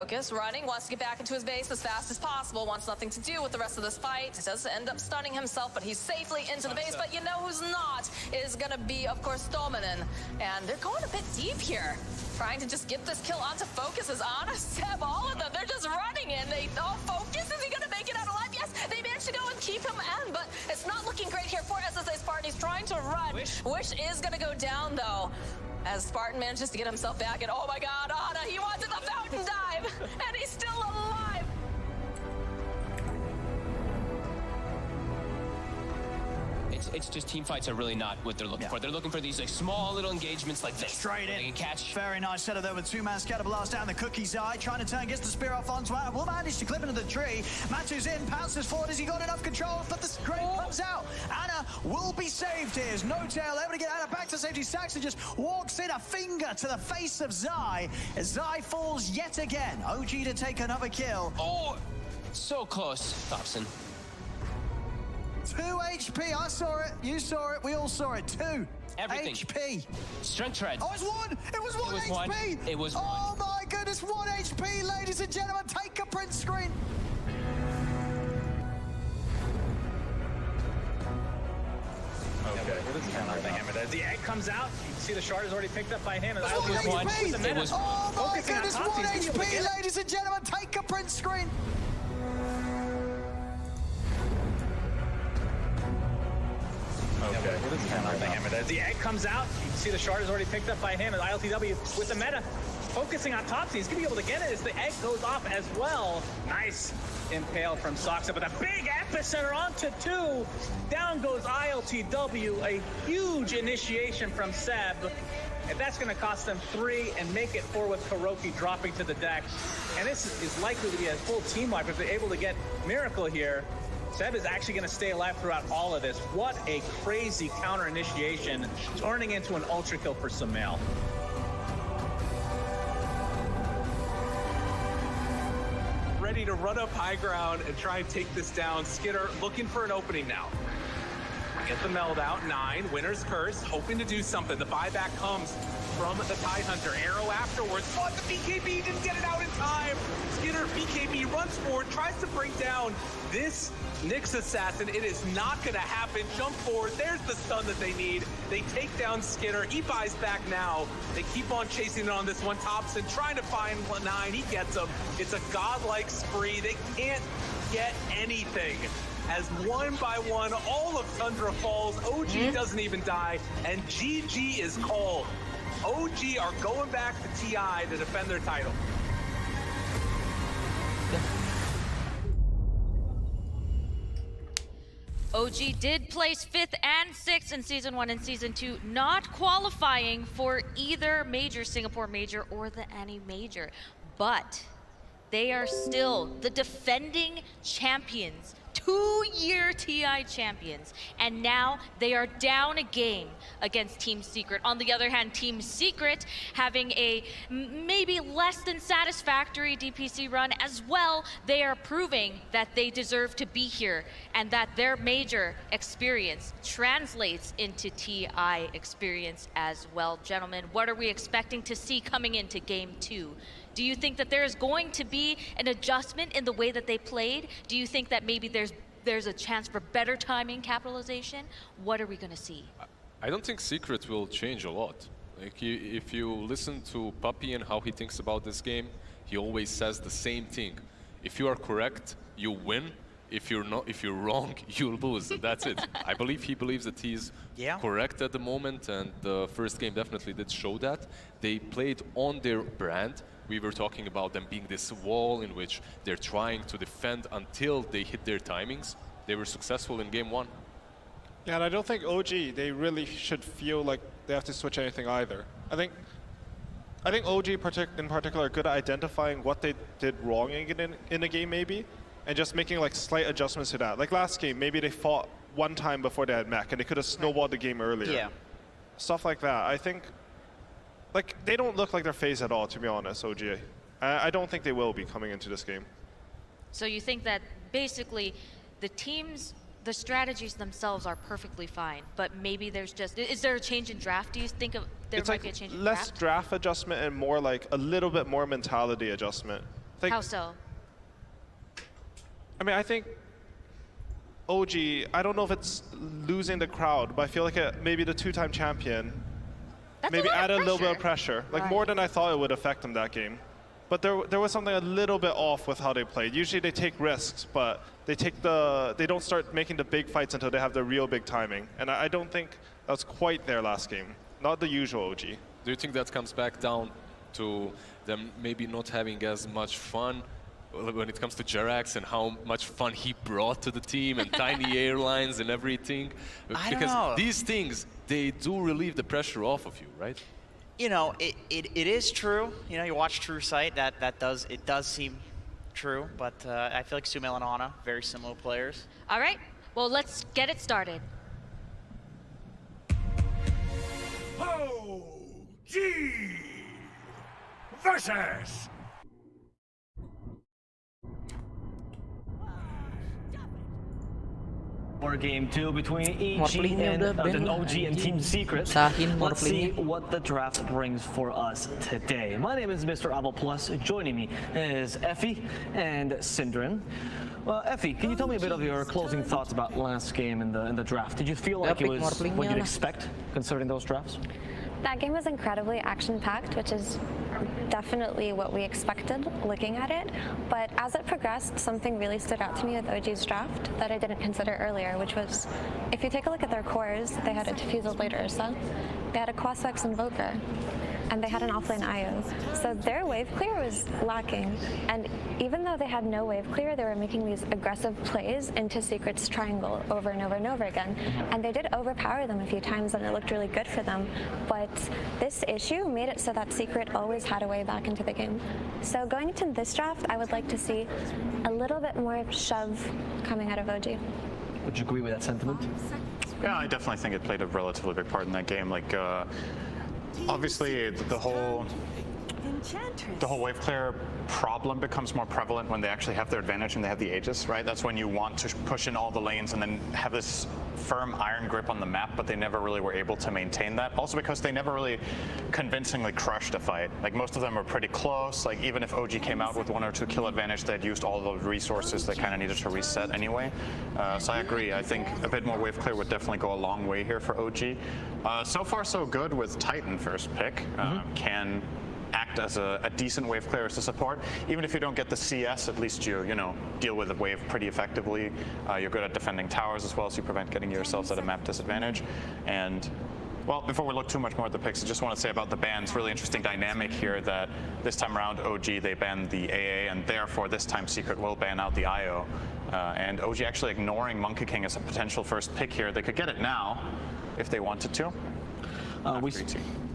Focus, running, wants to get back into his base as fast as possible, wants nothing to do with the rest of this fight. He does end up stunning himself, but he's safely into the base. But you know who's not is going to be, of course, Stolmanen. And they're going a bit deep here, trying to just get this kill onto Focus as Ana, Seb, all of them. They're just running in. Focus, is he going to make it out alive? Yes, they managed to go and keep him in, but it's not looking great here for SSA Spartan. He's trying to run. Wish is going to go down, though, as Spartan manages to get himself back. And oh my god, Ana, he wanted the fountain dive, and he's still alive. It's just team fights are really not what they're looking for. They're looking for these like small little engagements like this. Straight in. They can catch. Very nice setup there with two-man scatter blast down the Cookie's eye, trying to turn, gets the spear off onto Ana, will manage to clip into the tree. Matu's in, pounces forward, has he got enough control? But the scrape comes out. Ana will be saved here. There's no tail, able to get Ana back to safety. Saxon just walks in, a finger to the face of Zai, as Zai falls yet again. OG to take another kill. Oh, so close, Thompson. 2 HP, I saw it, you saw it, we all saw it. 2 Everything. HP. Strength tread. Oh, it's 1! It was 1 HP! It was oh my goodness, 1 HP, ladies and gentlemen, take a print screen. Okay. What is the hammer there? The egg comes out. You can see the shard is already picked up by him. And Oh my goodness, 1 HP, ladies and gentlemen, take a print screen. Okay. What is the hammer there? The egg comes out. You can see the shard is already picked up by him. And ILTW with the meta focusing on Topsy. He's going to be able to get it as the egg goes off as well. Nice impale from Soxa, but a big epicenter onto 2. Down goes ILTW. A huge initiation from Seb. And that's going to cost them 3 and make it 4 with Kuroki dropping to the deck. And this is likely to be a full team wipe if they're able to get Miracle here. Seb is actually going to stay alive throughout all of this. What a crazy counter initiation, turning into an ultra kill for Sumail. Ready to run up high ground and try and take this down. Skitter looking for an opening now. Get the meld out, 9, Winner's Curse, hoping to do something. The buyback comes from the Tidehunter. Arrow afterwards, but the BKB didn't get it out in time. Skitter, BKB runs forward, tries to bring down this Nyx assassin. It is not gonna happen. Jump forward, there's the stun that they need. They take down Skitter, he buys back now. They keep on chasing it on this one. Thompson trying to find 9, he gets him. It's a godlike spree. They can't get anything. As one by one, all of Tundra falls. OG doesn't even die, and GG is called. OG are going back to TI to defend their title. OG did place 5th and 6th in Season 1 and Season 2, not qualifying for either major, Singapore Major or the Annie Major. But they are still the defending champions, 2-year TI champions, and now they are down a game against Team Secret. On the other hand, Team Secret having a maybe less than satisfactory DPC run as well. They are proving that they deserve to be here and that their major experience translates into TI experience as well. Gentlemen, what are we expecting to see coming into Game 2? Do you think that there is going to be an adjustment in the way that they played? Do you think that maybe there's a chance for better timing capitalization? What are we going to see? I don't think Secret will change a lot. Like if you listen to Puppy and how he thinks about this game, he always says the same thing. If you are correct, you win. If you're wrong, you lose. That's it. I believe he believes that he's correct at the moment, and the first game definitely did show that. They played on their brand. We were talking about them being this wall in which they're trying to defend until they hit their timings. They were successful in Game 1. Yeah, and I don't think OG, they really should feel like they have to switch anything either. I think OG in particular are good at identifying what they did wrong in a game maybe, and just making like slight adjustments to that. Like last game, maybe they fought one time before they had mech and they could have snowballed the game earlier. Yeah. Stuff like that. I think, like, they don't look like they're phased at all, to be honest, OG. I don't think they will be coming into this game. So you think that basically the teams, the strategies themselves are perfectly fine, but maybe there's just, is there a change in draft? Do you think there might be a change in draft? Less draft adjustment and more like a little bit more mentality adjustment. How so? I mean, I think OG, I don't know if it's losing the crowd, but I feel like maybe the two-time champion That's maybe a lot added a of little bit of pressure, like more Right. than I thought it would affect them that game. But there was something a little bit off with how they played. Usually they take risks, but they don't start making the big fights until they have the real big timing. And I don't think that was quite there last game. Not the usual OG. Do you think that comes back down to them maybe not having as much fun when it comes to Jerax and how much fun he brought to the team and tiny airlines and everything? I don't Because know. these things, they do relieve the pressure off of you, right? You know, it is true. You know, you watch True Sight, it does seem true, but I feel like Sumail and Ana, very similar players. All right, well, let's get it started. OG versus Or game 2 between EG Morphlingnya and udah ban then lah, OG and anjing. Team Secret. Sahin Let's see Morphlingnya. what the draft brings for us today. My name is Mr. Apple Plus. Joining me is Effie and Syndrin. Well, Effie, can you tell me a bit of your closing thoughts about last game in the draft? Did you feel like it pick was Morphlingnya what you'd lah. expect considering those drafts? That game was incredibly action-packed, which is definitely what we expected looking at it. But as it progressed, something really stood out to me with OG's draft that I didn't consider earlier, which was, if you take a look at their cores, they had a Diffusal Blade Ursa, they had a Quaswex Invoker, and they had an offlane IO. So their wave clear was lacking. And even though they had no wave clear, they were making these aggressive plays into Secret's triangle over and over and over again. And they did overpower them a few times and it looked really good for them. But this issue made it so that Secret always had a way back into the game. So going into this draft, I would like to see a little bit more shove coming out of OG. Would you agree with that sentiment? Yeah, I definitely think it played a relatively big part in that game. Like, obviously, the whole wave clear problem becomes more prevalent when they actually have their advantage and they have the Aegis, right? That's when you want to push in all the lanes and then have this firm iron grip on the map, but they never really were able to maintain that. Also because they never really convincingly crushed a fight. Like most of them were pretty close. Like even if OG came out with 1 or 2 kill advantage, they had used all the resources they kind of needed to reset anyway. So I agree. I think a bit more wave clear would definitely go a long way here for OG. So far so good with Titan first pick. Can act as a decent wave clear as a support. Even if you don't get the CS, at least you know, deal with the wave pretty effectively. You're good at defending towers as well, so you prevent getting yourselves at a map disadvantage. And well, before we look too much more at the picks, I just want to say about the bans, really interesting dynamic here that this time around OG, they banned the AA, and therefore this time Secret will ban out the IO. And OG actually ignoring Monkey King as a potential first pick here. They could get it now if they wanted to.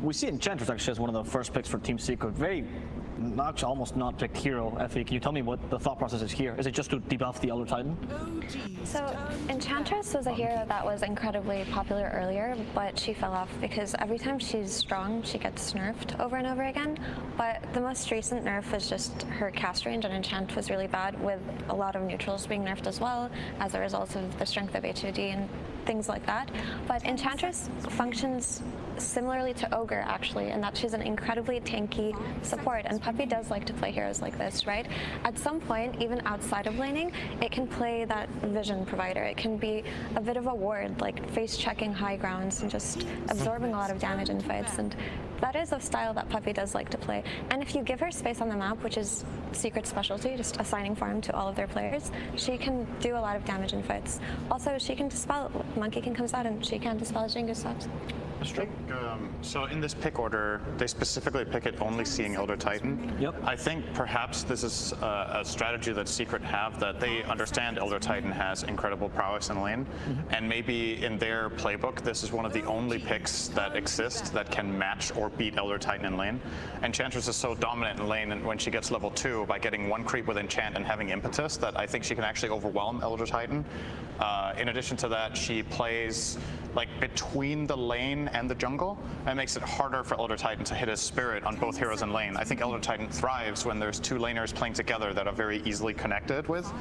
We see Enchantress actually as one of the first picks for Team Secret. Very, almost not picked hero. Effie, can you tell me what the thought process is here? Is it just to debuff the Elder Titan? So Enchantress was a hero that was incredibly popular earlier, but she fell off because every time she's strong, she gets nerfed over and over again. But the most recent nerf was just her cast range, and Enchant was really bad with a lot of neutrals being nerfed as well as a result of the strength of HOD and things like that. But Enchantress functions similarly to Ogre actually, in that she's an incredibly tanky support, and Puppy does like to play heroes like this, right? At some point, even outside of laning, it can play that vision provider. It can be a bit of a ward, like face checking high grounds and just absorbing a lot of damage in fights, and that is a style that Puppy does like to play. And if you give her space on the map, which is Secret's specialty, just assigning farm to all of their players, she can do a lot of damage in fights. Also, she can dispel, Monkey King comes out and she can dispel Jingu subs. So in this pick order, they specifically pick it only seeing Elder Titan. Yep. I think perhaps this is a strategy that Secret have, that they understand Elder Titan has incredible prowess in lane, and maybe in their playbook, this is one of the only picks that exist that can match or beat Elder Titan in lane. Enchantress is so dominant in lane, and when she gets level 2 by getting 1 creep with Enchant and having impetus, that I think she can actually overwhelm Elder Titan. In addition to that, she plays like between the lane and the jungle. That makes it harder for Elder Titan to hit his spirit on both heroes in lane. I think Elder Titan thrives when there's two laners playing together that are very easily connected with,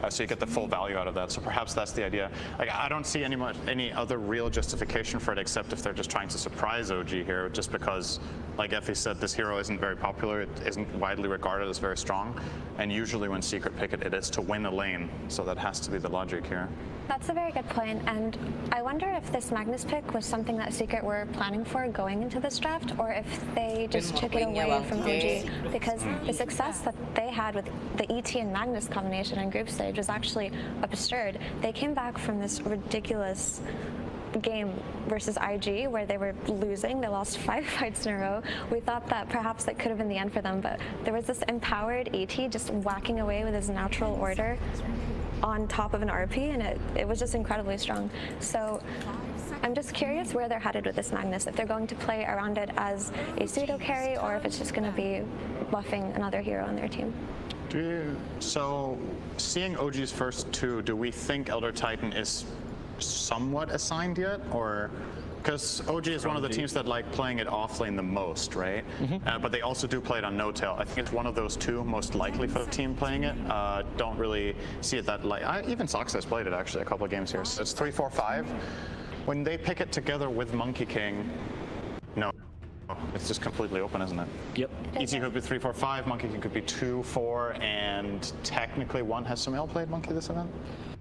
so you get the full value out of that. So perhaps that's the idea. Like, I don't see any other real justification for it except if they're just trying to surprise OG here, just because, like Effie said, this hero isn't very popular, it isn't widely regarded as very strong, and usually when Secret pick it, it is to win a lane, so that has to be the logic here. That's a very good point, and I wonder if this Magnus pick was something that Secret were planning for going into this draft, or if they just took it away from OG, because the success that they had with the ET and Magnus combination in group stage was actually absurd. They came back from this ridiculous game versus IG where they were losing. They lost 5 fights in a row. We thought that perhaps that could have been the end for them, but there was this empowered ET just whacking away with his natural order on top of an RP, and it was just incredibly strong. So I'm just curious where they're headed with this Magnus, if they're going to play around it as a pseudo carry or if it's just going to be buffing another hero on their team. So seeing OG's first two, do we think Elder Titan is somewhat assigned yet, or because OG is one of the teams that like playing it off lane the most, right? But they also do play it on no tail. I think it's one of those two most likely for the team playing it. Don't really see it that even Sox has played it actually a couple of games here. So it's 3-4-5. When they pick it together with Monkey King, no, it's just completely open, isn't it? Yep. ET could be 3-4-5, Monkey King could be 2-4, and technically one. Has Sumail played Monkey this event?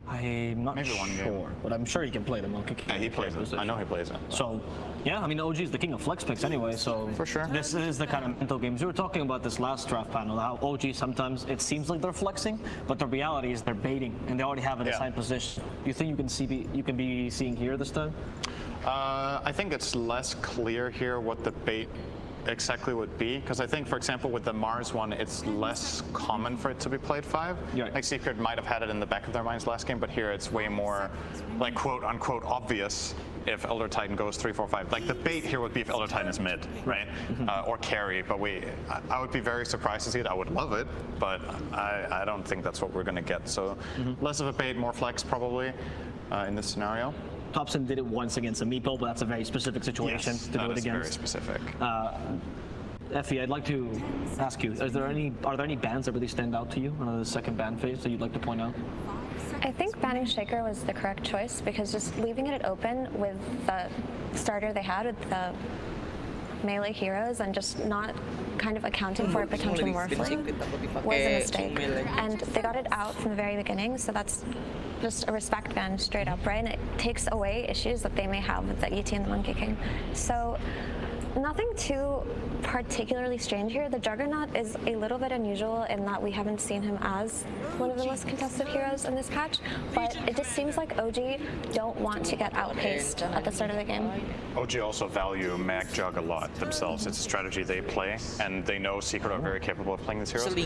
I'm not sure, but I'm sure he can play the Monkey King. Yeah, he plays it. I know he plays it. So, yeah, I mean, OG is the king of flex picks anyway, so for sure. This is the kind of mental games. We were talking about this last draft panel, how OG sometimes it seems like they're flexing, but the reality is they're baiting, and they already have an assigned position. Do you think you can be seeing here this time? I think it's less clear here what the bait exactly would be, because I think, for example, with the Mars one, it's less common for it to be played 5. Yeah. Like Secret might have had it in the back of their minds last game, but here it's way more like quote unquote obvious if Elder Titan goes 3-4-5. Like the bait here would be if Elder Titan is mid, right? Or carry, but I would be very surprised to see it. I would love it, but I don't think that's what we're gonna get. So less of a bait, more flex probably in this scenario. Thompson did it once against a meeple, but that's a very specific situation to do it against. Very specific. Effie, I'd like to ask you: are there any bans that really stand out to you on the second ban phase that you'd like to point out? I think banning Shaker was the correct choice, because just leaving it open with the starter they had with the melee heroes and just not kind of accounting for a potential morphling was a mistake. And they got it out from the very beginning, so that's just a respect ban straight up, right? And it takes away issues that they may have with the ET and the Monkey King. So nothing too particularly strange here. The Juggernaut is a little bit unusual in that we haven't seen him as one of the most contested heroes in this patch, but it just seems like OG don't want to get outpaced at the start of the game. OG also value Mag Jug a lot themselves. It's a strategy they play, and they know Secret are very capable of playing these heroes.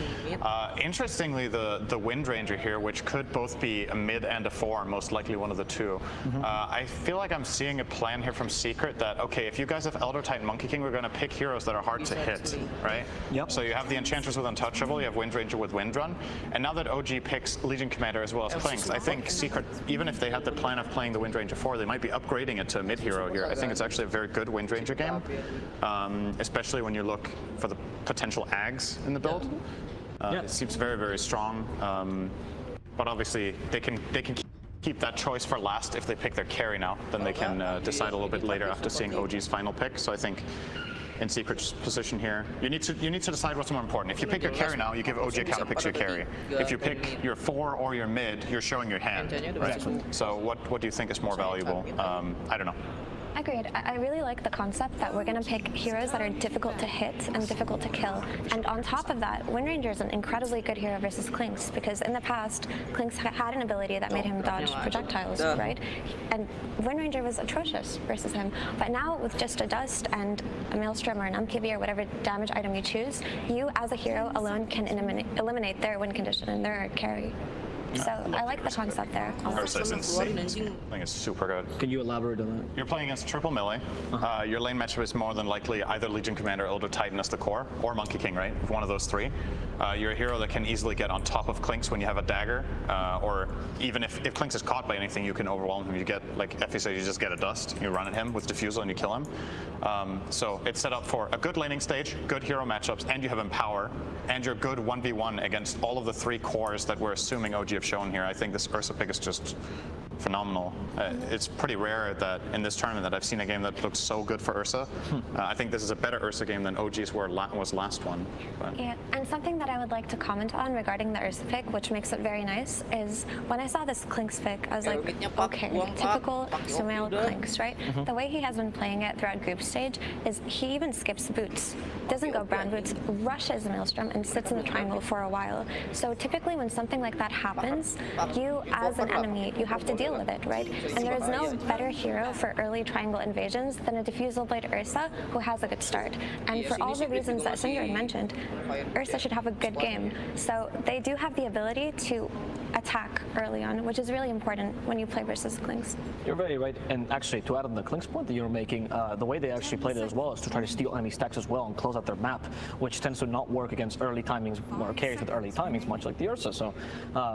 Interestingly, the Wind Ranger here, which could both be a mid and a 4, most likely one of the two. I feel like I'm seeing a plan here from Secret that, okay, if you guys have Elder Titan Monkey King, we're going to pick heroes that are hard to hit, right? Yep. So you have the Enchantress with Untouchable, you have Wind Ranger with Windrun, and now that OG picks Legion Commander as well as Clinks, I think Secret, even if they had the plan of playing the Wind Ranger 4, they might be upgrading it to a mid hero here. I think it's actually a very good Wind Ranger game, especially when you look for the potential Ags in the build. It seems very, very strong, but obviously they can keep that choice for last. If they pick their carry now, then they can decide a little bit later after seeing OG's final pick. So I think in Secret's position here, you need to decide what's more important. If you pick your carry now, you give OG a counter pick to your carry. If you pick your 4 or your mid, you're showing your hand, right? So what do you think is more valuable? I don't know. Agreed. I really like the concept that we're going to pick heroes that are difficult to hit and difficult to kill. And on top of that, Wind Ranger is an incredibly good hero versus Clinks, because in the past, Clinks had an ability that made him dodge projectiles, right? And Wind Ranger was atrocious versus him. But now with just a Dust and a Maelstrom or an MKB or whatever damage item you choose, you as a hero alone can eliminate their win condition and their carry. So I like the concept there. Ursa is insane. I think it's super good. Can you elaborate on that? You're playing against triple melee. Your lane matchup is more than likely either Legion Commander, Elder Titan as the core, or Monkey King, right? One of those three. You're a hero that can easily get on top of Klinks when you have a dagger, or even if Klinks is caught by anything, you can overwhelm him. You get, like Effie said, you just get a dust, you run at him with Diffusal and you kill him. So it's set up for a good laning stage, good hero matchups, and you have Empower, and you're good 1v1 against all of the three cores that we're assuming OG have shown here. I think this Ursa pick is just phenomenal. It's pretty rare that in this tournament that I've seen a game that looks so good for Ursa. I think this is a better Ursa game than OG's was last one. But. Yeah, and something that I would like to comment on regarding the Ursa pick, which makes it very nice, is when I saw this Klinks pick, I was like, okay, typical Sumail Klinks, right? The way he has been playing it throughout group stage is he even skips boots, doesn't go brown boots, rushes Maelstrom, and sits in the triangle for a while. So typically when something like that happens, you as an enemy, you have to deal with it, right? And there is no better hero for early triangle invasions than a Diffusal Blade Ursa who has a good start. And for all the reasons that Syndrome mentioned, Ursa should have a good game. So they do have the ability to attack early on, which is really important when you play versus Klinks. You're very right, and actually to add on the Klinks point that you're making, the way they actually played it as well is to try to steal enemy stacks as well and close out their map, which tends to not work against early timings or carries with early timings, much like the Ursa. So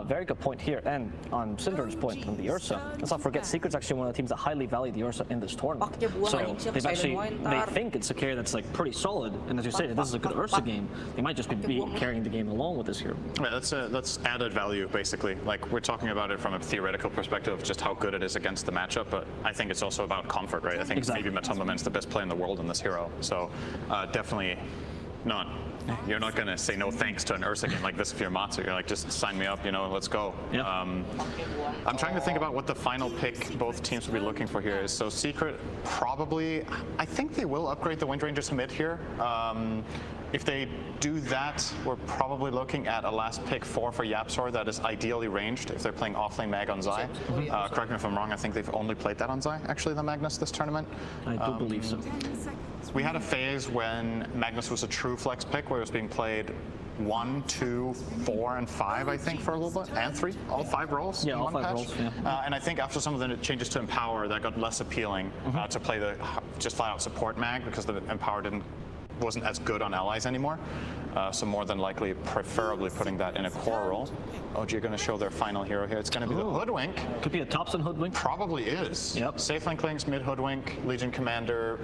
very good point here. And on Synder's point on the Ursa, let's not forget Secret's actually one of the teams that highly value the Ursa in this tournament. So they think it's a carry that's like pretty solid, and as you say, this is a good Ursa game. They might just be carrying the game alone with this hero. Yeah, that's added value basically. Like we're talking about it from a theoretical perspective of just how good it is against the matchup, but I think it's also about comfort, right? I think maybe Matumbaman's the best player in the world in this hero, so definitely not. You're not going to say no thanks to an Ursa game like this if you're Matsu. You're like, just sign me up, let's go. Yeah. I'm trying to think about what the final pick both teams will be looking for here is. So Secret probably, I think they will upgrade the Windranger to mid here. If they do that, we're probably looking at a last pick 4 for Yapzor that is ideally ranged if they're playing offlane mag on Zai. Correct me if I'm wrong, I think they've only played that on Zai, actually, the Magnus this tournament. I do believe so. We had a phase when Magnus was a true flex pick where it was being played 1, 2, 4, and 5, I think, for a little bit, and 3, all 5 roles. Yeah, in all one 5 patch. roles. Yeah. And I think after some of the changes to Empower, that got less appealing to play the just flat out support mag because the Empower wasn't as good on allies anymore. So more than likely, preferably putting that in a core role. OG are going to show their final hero here. It's going to be the Hoodwink. Could be a Thompson Hoodwink. Probably is. Yep. Safe lane Klinks, mid Hoodwink, Legion Commander,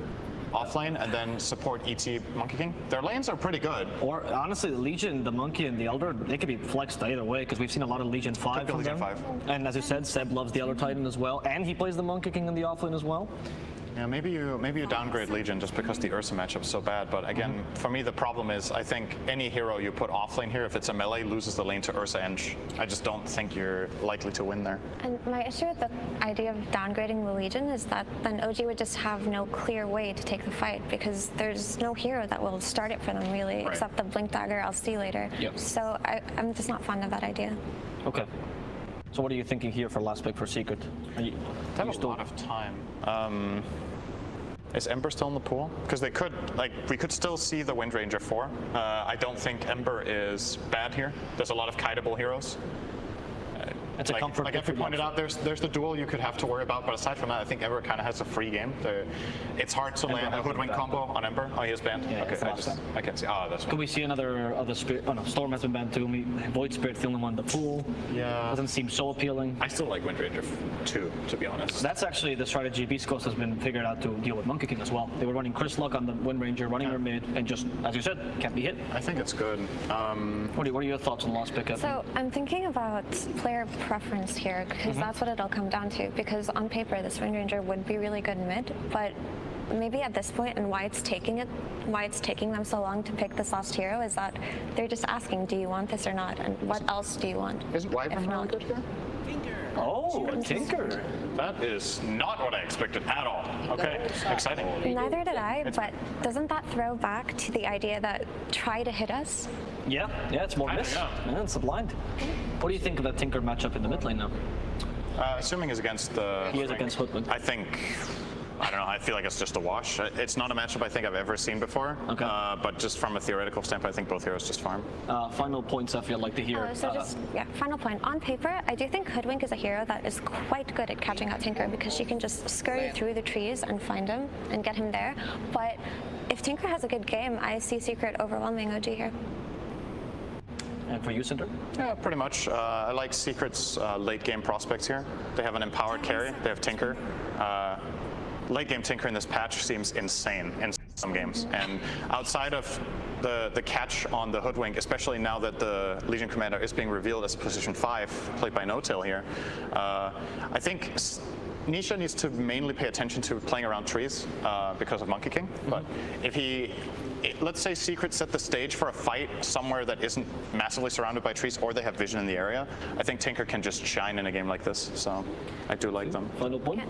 offlane, and then support ET Monkey King. Their lanes are pretty good. Or honestly, the Legion, the Monkey, and the Elder, they could be flexed either way because we've seen a lot of Legion 5 from Legion them. 5. And as you said, Seb loves the Elder Titan as well, and he plays the Monkey King in the offlane as well. Yeah, maybe you downgrade Legion just because the Ursa matchup's so bad. But again, for me, the problem is I think any hero you put offlane here, if it's a melee, loses the lane to Ursa Eng. I just don't think you're likely to win there. And my issue with the idea of downgrading the Legion is that then OG would just have no clear way to take the fight because there's no hero that will start it for them really, except the Blink Dagger I'll see later. Yep. So I'm just not fond of that idea. Okay. So what are you thinking here for last pick for Secret? They have a lot of time. Is Ember still in the pool? Because they could, we could still see the Windranger 4. I don't think Ember is bad here. There's a lot of kiteable heroes. It's a comfort. Like Effie pointed out, there's the duel you could have to worry about, but aside from that, I think Ember kind of has a free game. It's hard to land a Hoodwink combo on Ember. Oh, he is banned? Yeah, okay, I can't see. Oh, that's Could we see another Spirit? Oh no, Storm has been banned too. Void Spirit's the only one in the pool. Yeah. Doesn't seem so appealing. I still like Windranger 2, to be honest. That's actually the strategy Beast Coast has been figured out to deal with Monkey King as well. They were running Chris Luck on the Windranger, running her mid, and just, as you said, can't be hit. I think it's good. What are your thoughts on the last pick? So I'm thinking about player preference here because that's what it'll come down to. Because on paper, this Windranger would be really good mid, but maybe at this point and why it's taking them so long to pick this last hero is that they're just asking, do you want this or not? And what else do you want? Isn't Wyvern really good here? Oh, a Tinker. That is not what I expected at all. Okay, exciting. Neither did I, but doesn't that throw back to the idea that try to hit us? Yeah, it's more miss. Yeah, it's a blind. What do you think of that Tinker matchup in the mid lane now? Assuming he's against the... He is against Hoodwink. I think I don't know. I feel like it's just a wash. It's not a matchup I think I've ever seen before. Okay. But just from a theoretical standpoint, I think both heroes just farm. Final points I feel like to hear. Final point. On paper, I do think Hoodwink is a hero that is quite good at catching out Tinker because she can just scurry through the trees and find him and get him there. But if Tinker has a good game, I see Secret overwhelming OG here. And for you, Cinder? Yeah, pretty much. I like Secret's late game prospects here. They have an empowered carry. They have Tinker. Late game Tinker in this patch seems insane in some games. And outside of the catch on the Hoodwink, especially now that the Legion Commander is being revealed as position 5, played by No-Tail here, I think Nisha needs to mainly pay attention to playing around trees because of Monkey King. But if let's say Secret set the stage for a fight somewhere that isn't massively surrounded by trees, or they have vision in the area, I think Tinker can just shine in a game like this. So I do like them. Final point?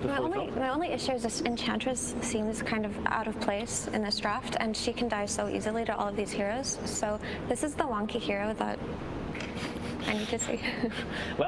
My only issue is this Enchantress seems kind of out of place in this draft, and she can die so easily to all of these heroes. So this is the wonky hero that I need to see. Well,